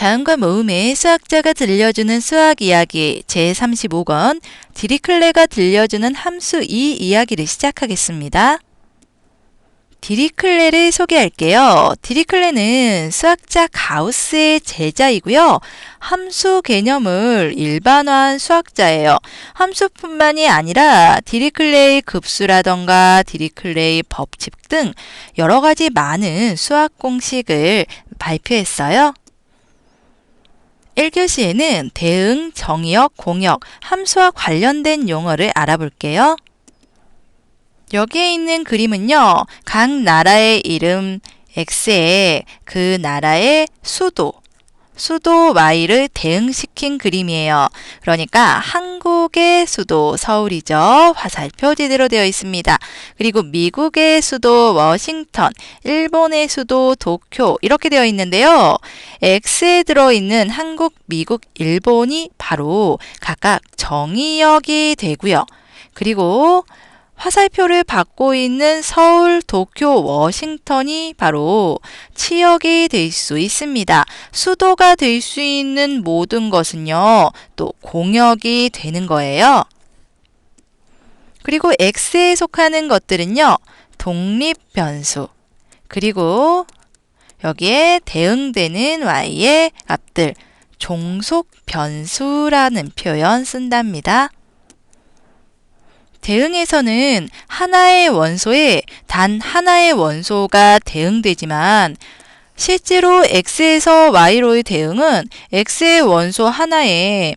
자음과 모음의 수학자가 들려주는 수학 이야기 제35권 디리클레가 들려주는 함수 2 이야기를 시작하겠습니다. 디리클레를 소개할게요. 디리클레는 수학자 가우스의 제자이고요. 함수 개념을 일반화한 수학자예요. 함수뿐만이 아니라 디리클레의 급수라던가 디리클레의 법칙 등 여러 가지 많은 수학 공식을 발표했어요. 1교시에는 대응, 정의역, 공역, 함수와 관련된 용어를 알아볼게요. 여기에 있는 그림은요, 각 나라의 이름 X에 그 나라의 수도 Y를 대응시킨 그림이에요. 그러니까 한국의 수도 서울이죠. 화살표 제대로 되어 있습니다. 그리고 미국의 수도 워싱턴, 일본의 수도 도쿄 이렇게 되어 있는데요. X에 들어있는 한국, 미국, 일본이 바로 각각 정의역이 되고요. 그리고 화살표를 받고 있는 서울, 도쿄, 워싱턴이 바로 치역이 될 수 있습니다. 수도가 될 수 있는 모든 것은요, 또 공역이 되는 거예요. 그리고 X에 속하는 것들은요, 독립변수. 그리고 여기에 대응되는 Y의 값들, 종속변수라는 표현 쓴답니다. 대응에서는 하나의 원소에 단 하나의 원소가 대응되지만 실제로 X에서 Y로의 대응은 X의 원소 하나에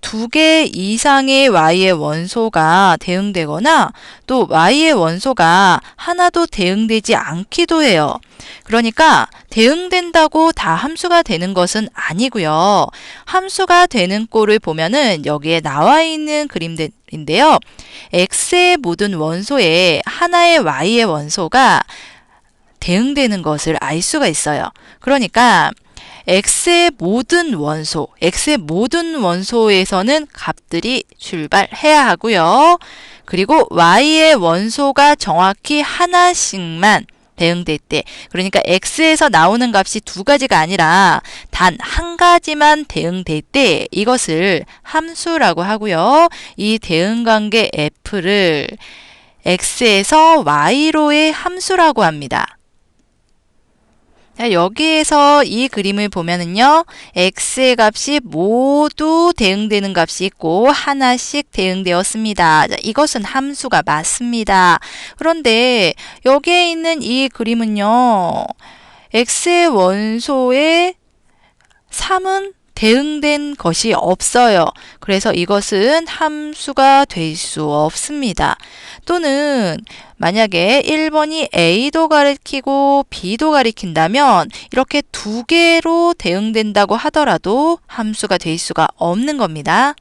2개 이상의 Y의 원소가 대응되거나 또 Y의 원소가 하나도 대응되지 않기도 해요. 그러니까 대응된다고 다 함수가 되는 것은 아니고요. 함수가 되는 꼴을 보면은 여기에 나와 있는 그림들인데요. X의 모든 원소에 하나의 Y의 원소가 대응되는 것을 알 수가 있어요. 그러니까 X의 모든 원소에서는 값들이 출발해야 하고요. 그리고 Y의 원소가 정확히 하나씩만 대응될 때, 그러니까 X에서 나오는 값이 2가지가 아니라 단 한 가지만 대응될 때 이것을 함수라고 하고요. 이 대응관계 F를 X에서 Y로의 함수라고 합니다. 자, 여기에서 이 그림을 보면은요, X의 값이 모두 대응되는 값이 있고 하나씩 대응되었습니다. 자, 이것은 함수가 맞습니다. 그런데 여기에 있는 이 그림은요, X의 원소에 3은 대응된 것이 없어요. 그래서 이것은 함수가 될 수 없습니다. 또는 만약에 1번이 A도 가리키고 B도 가리킨다면 이렇게 2개로 대응된다고 하더라도 함수가 될 수가 없는 겁니다.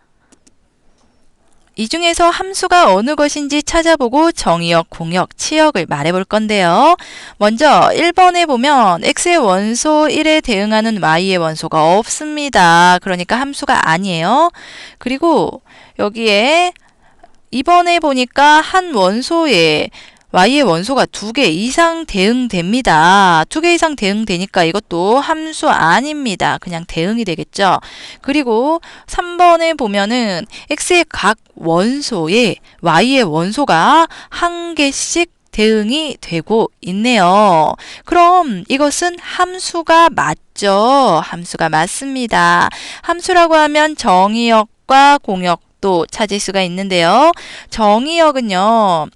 이 중에서 함수가 어느 것인지 찾아보고 정의역, 공역, 치역을 말해볼 건데요. 먼저 1번에 보면 X의 원소 1에 대응하는 Y의 원소가 없습니다. 그러니까 함수가 아니에요. 그리고 여기에 2번에 보니까 한 원소에 Y의 원소가 2개 이상 대응됩니다. 2개 이상 대응되니까 이것도 함수 아닙니다. 그냥 대응이 되겠죠. 그리고 3번에 보면은 X의 각 원소에 Y의 원소가 1개씩 대응이 되고 있네요. 그럼 이것은 함수가 맞죠? 함수가 맞습니다. 함수라고 하면 정의역과 공역도 찾을 수가 있는데요. 정의역은요,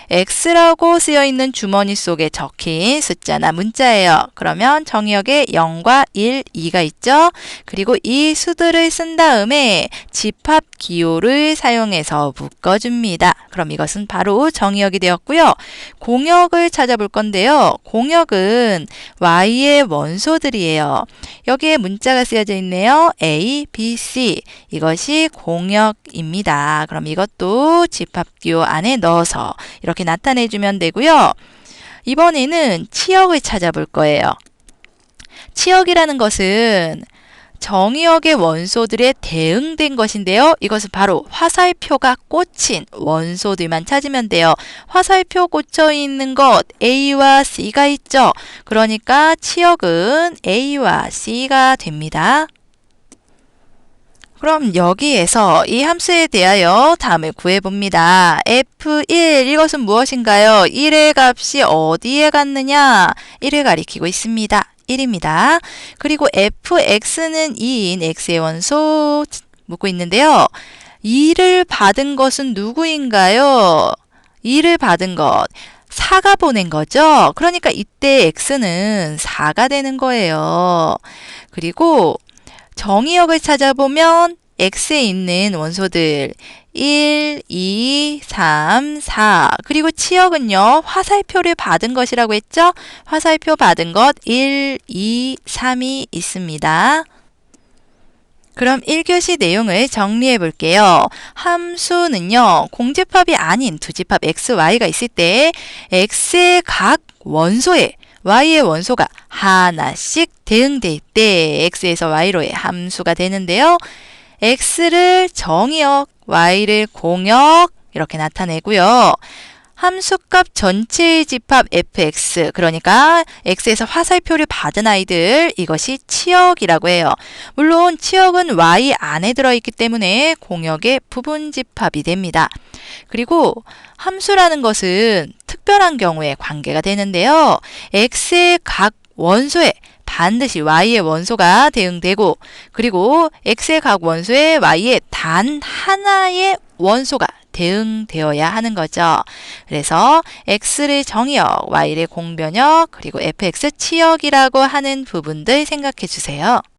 X라고 쓰여있는 주머니 속에 적힌 숫자나 문자예요. 그러면 정의역에 0과 1, 2가 있죠. 그리고 이 수들을 쓴 다음에 집합 기호를 사용해서 묶어줍니다. 그럼 이것은 바로 정의역이 되었고요. 공역을 찾아볼 건데요. 공역은 Y의 원소들이에요. 여기에 문자가 쓰여져 있네요. A, B, C. 이것이 공역입니다. 그럼 이것도 집합 기호 안에 넣어서 이렇게 나타내주면 되고요. 이번에는 치역을 찾아볼 거예요. 치역이라는 것은 정의역의 원소들에 대응된 것인데요. 이것은 바로 화살표가 꽂힌 원소들만 찾으면 돼요. 화살표 꽂혀 있는 것 A와 C가 있죠. 그러니까 치역은 A와 C가 됩니다. 그럼 여기에서 이 함수에 대하여 답을 구해봅니다. F1 이것은 무엇인가요? 1의 값이 어디에 갔느냐? 1을 가리키고 있습니다. 1입니다. 그리고 fx는 2인 x의 원소 묻고 있는데요. 2를 받은 것은 누구인가요? 2를 받은 것 4가 보낸 거죠. 그러니까 이때 x는 4가 되는 거예요. 그리고 정의역을 찾아보면 x에 있는 원소들 1, 2, 3, 4 그리고 치역은요. 화살표를 받은 것이라고 했죠? 화살표 받은 것 1, 2, 3이 있습니다. 그럼 1교시 내용을 정리해 볼게요. 함수는요. 공집합이 아닌 두집합 x, y가 있을 때 x의 각 원소에 y의 원소가 하나씩 대응될 때 x에서 y로의 함수가 되는데요. x를 정의역, y를 공역 이렇게 나타내고요. 함수값 전체의 집합 fx 그러니까 x에서 화살표를 받은 아이들 이것이 치역이라고 해요. 물론 치역은 y 안에 들어있기 때문에 공역의 부분 집합이 됩니다. 그리고 함수라는 것은 특별한 경우에 관계가 되는데요. x의 각 원소에 반드시 y의 원소가 대응되고 그리고 x의 각 원소에 y의 단 하나의 원소가 대응되어야 하는 거죠. 그래서 x를 정의역, y를 공변역, 그리고 fx 치역이라고 하는 부분들 생각해 주세요.